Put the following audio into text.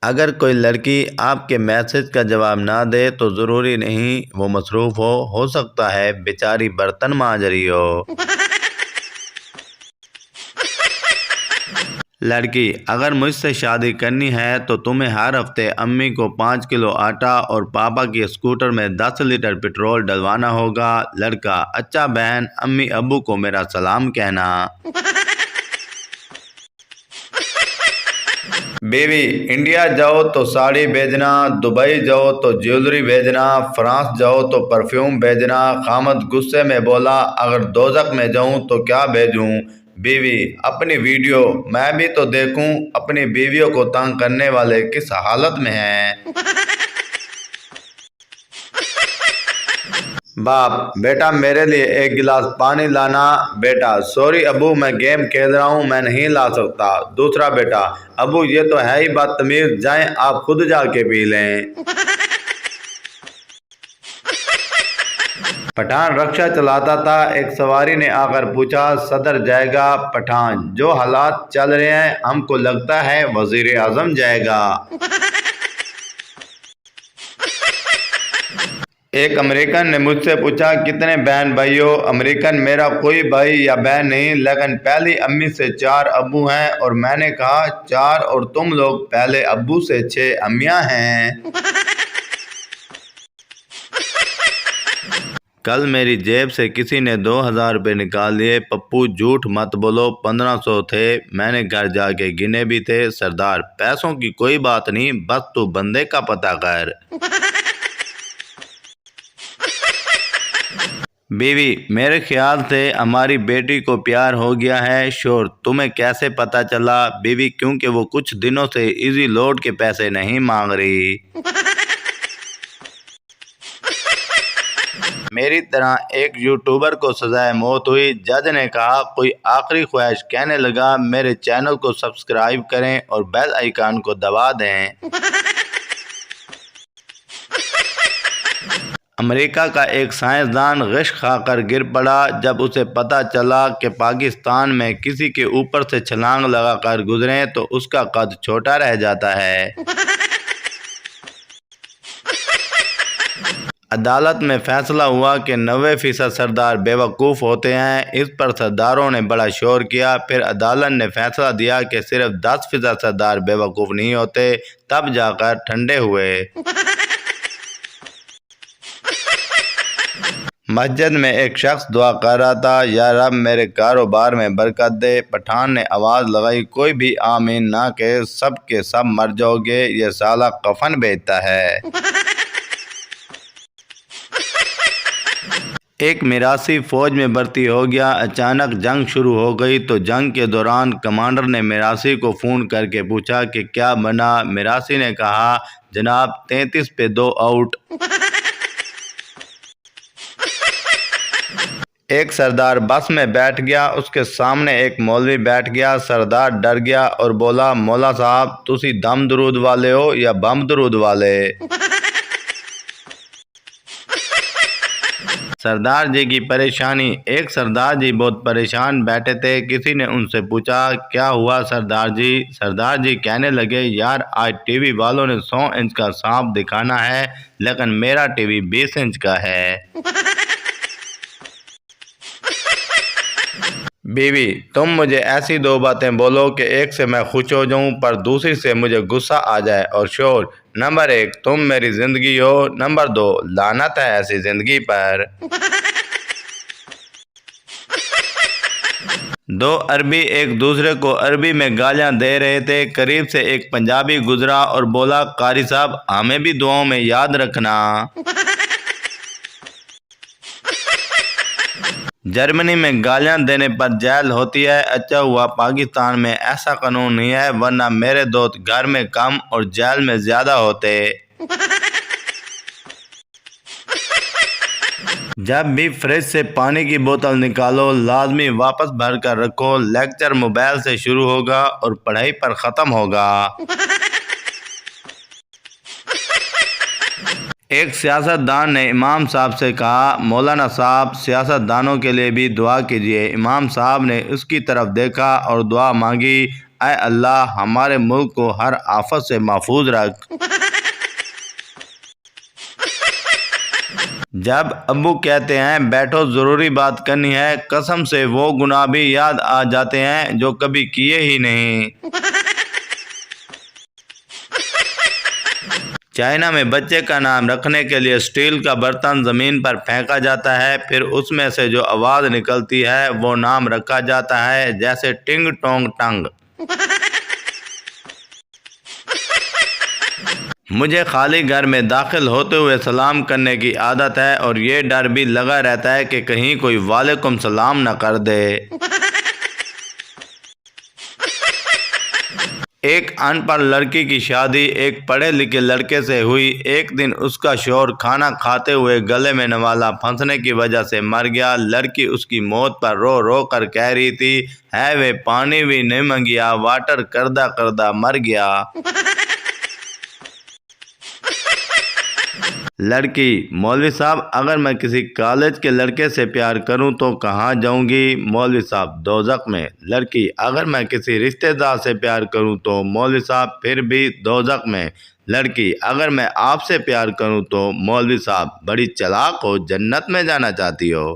اگر کوئی لڑکی آپ کے میسج کا جواب نہ دے تو ضروری نہیں وہ مصروف ہو سکتا ہے بیچاری برتن مانج رہی ہو۔ لڑکی: اگر مجھ سے شادی کرنی ہے تو تمہیں ہر ہفتے امی کو 5 کلو آٹا اور پاپا کی اسکوٹر میں 10 لیٹر پیٹرول ڈلوانا ہوگا۔ لڑکا: اچھا بہن، امی ابو کو میرا سلام کہنا۔ بیوی: انڈیا جاؤ تو ساڑی بھیجنا، دبئی جاؤ تو جیولری بھیجنا، فرانس جاؤ تو پرفیوم بھیجنا۔ خامد غصے میں بولا: اگر دوزخ میں جاؤں تو کیا بھیجوں؟ بیوی: اپنی ویڈیو، میں بھی تو دیکھوں اپنی بیویوں کو تنگ کرنے والے کس حالت میں ہیں۔ باپ: بیٹا میرے لیے ایک گلاس پانی لانا۔ بیٹا: سوری ابو، میں گیم کھیل رہا ہوں، میں نہیں لا سکتا۔ دوسرا بیٹا: ابو یہ تو ہے ہی بدتمیز، جائیں آپ خود جا کے پی لیں۔ پٹھان رکشہ چلاتا تھا، ایک سواری نے آ کر پوچھا: صدر جائے گا؟ پٹھان: جو حالات چل رہے ہیں ہم کو لگتا ہے وزیر اعظم جائے گا۔ ایک امریکن نے مجھ سے پوچھا: کتنے بہن بھائی ہو؟ امریکن: میرا کوئی بھائی یا بہن نہیں، لیکن پہلی امی سے 4 ابو ہیں۔ اور میں نے کہا: 4 اور تم لوگ پہلے ابو سے 6 امیاں ہیں۔ کل میری جیب سے کسی نے 2000 روپے نکال لیے۔ پپو: جھوٹ مت بولو، 1500 تھے، میں نے گھر جا کے گنے بھی تھے۔ سردار: پیسوں کی کوئی بات نہیں، بس تو بندے کا پتہ کر۔ بیوی: میرے خیال سے ہماری بیٹی کو پیار ہو گیا ہے۔ شوہر: تمہیں کیسے پتہ چلا؟ بیوی: کیونکہ وہ کچھ دنوں سے ایزی لوڈ کے پیسے نہیں مانگ رہی۔ میری طرح ایک یوٹیوبر کو سزائے موت ہوئی۔ جج نے کہا: کوئی آخری خواہش؟ کہنے لگا: میرے چینل کو سبسکرائب کریں اور بیل آئیکن کو دبا دیں۔ امریکہ کا ایک سائنسدان غش کھا کر گر پڑا۔ جب اسے پتہ چلا کہ پاکستان میں کسی کے اوپر سے چھلانگ لگا کر گزریں تو اس کا قد چھوٹا رہ جاتا ہے۔ عدالت میں فیصلہ ہوا کہ 90% سردار بیوقوف ہوتے ہیں۔ اس پر سرداروں نے بڑا شور کیا۔ پھر عدالت نے فیصلہ دیا کہ صرف 10% سردار بیوقوف نہیں ہوتے۔ تب جا کر ٹھنڈے ہوئے۔ مسجد میں ایک شخص دعا کر رہا تھا: یا رب میرے کاروبار میں برکت دے۔ پٹھان نے آواز لگائی: کوئی بھی آمین نہ کہے، سب کے سب مر جاؤ گے، یہ سالہ کفن بیچتا ہے۔ ایک میراثی فوج میں بھرتی ہو گیا۔ اچانک جنگ شروع ہو گئی تو جنگ کے دوران کمانڈر نے میراثی کو فون کر کے پوچھا کہ کیا بنا؟ میراثی نے کہا: جناب 33 پہ 2 آؤٹ۔ ایک سردار بس میں بیٹھ گیا، اس کے سامنے ایک مولوی بیٹھ گیا۔ سردار ڈر گیا اور بولا: مولا صاحب تسی دم درود والے ہو یا بم درود والے؟ سردار جی کی پریشانی۔ ایک سردار جی بہت پریشان بیٹھے تھے۔ کسی نے ان سے پوچھا: کیا ہوا سردار جی؟ سردار جی کہنے لگے: یار آج ٹی وی والوں نے 100 انچ کا سانپ دکھانا ہے، لیکن میرا ٹی وی 20 انچ کا ہے۔ بیوی: تم مجھے ایسی 2 باتیں بولو کہ ایک سے میں خوش ہو جاؤں پر دوسری سے مجھے غصہ آ جائے۔ اور شوہر: نمبر 1 تم میری زندگی ہو، نمبر 2 لعنت ہے ایسی زندگی پر۔ 2 عربی ایک دوسرے کو عربی میں گالیاں دے رہے تھے۔ قریب سے ایک پنجابی گزرا اور بولا: قاری صاحب ہمیں بھی دعاؤں میں یاد رکھنا۔ جرمنی میں گالیاں دینے پر جیل ہوتی ہے۔ اچھا ہوا پاکستان میں ایسا قانون نہیں ہے، ورنہ میرے دوست گھر میں کم اور جیل میں زیادہ ہوتے۔ جب بھی فریج سے پانی کی بوتل نکالو لازمی واپس بھر کر رکھو۔ لیکچر موبائل سے شروع ہوگا اور پڑھائی پر ختم ہوگا۔ ایک سیاست دان نے امام صاحب سے کہا: مولانا صاحب سیاست دانوں کے لیے بھی دعا کیجیے۔ امام صاحب نے اس کی طرف دیکھا اور دعا مانگی: اے اللہ ہمارے ملک کو ہر آفت سے محفوظ رکھ۔ جب ابو کہتے ہیں بیٹھو ضروری بات کرنی ہے، قسم سے وہ گناہ بھی یاد آ جاتے ہیں جو کبھی کیے ہی نہیں۔ چائنا میں بچے کا نام رکھنے کے لیے اسٹیل کا برتن زمین پر پھینکا جاتا ہے، پھر اس میں سے جو آواز نکلتی ہے وہ نام رکھا جاتا ہے، جیسے ٹنگ ٹونگ ٹنگ۔ مجھے خالی گھر میں داخل ہوتے ہوئے سلام کرنے کی عادت ہے اور یہ ڈر بھی لگا رہتا ہے کہ کہیں کوئی وعلیکم السلام نہ کر دے۔ ایک ان پڑھ لڑکی کی شادی ایک پڑھے لکھے لڑکے سے ہوئی۔ ایک دن اس کا شوہر کھانا کھاتے ہوئے گلے میں نوالا پھنسنے کی وجہ سے مر گیا۔ لڑکی اس کی موت پر رو رو کر کہہ رہی تھی، ہے وہ پانی بھی نہیں منگیا، واٹر کردہ کردہ مر گیا۔ لڑکی: مولوی صاحب اگر میں کسی کالج کے لڑکے سے پیار کروں تو کہاں جاؤں گی؟ مولوی صاحب: دوزخ میں۔ لڑکی: اگر میں کسی رشتہ دار سے پیار کروں تو؟ مولوی صاحب: پھر بھی دوزخ میں۔ لڑکی: اگر میں آپ سے پیار کروں تو؟ مولوی صاحب: بڑی چالاک ہو، جنت میں جانا چاہتی ہو۔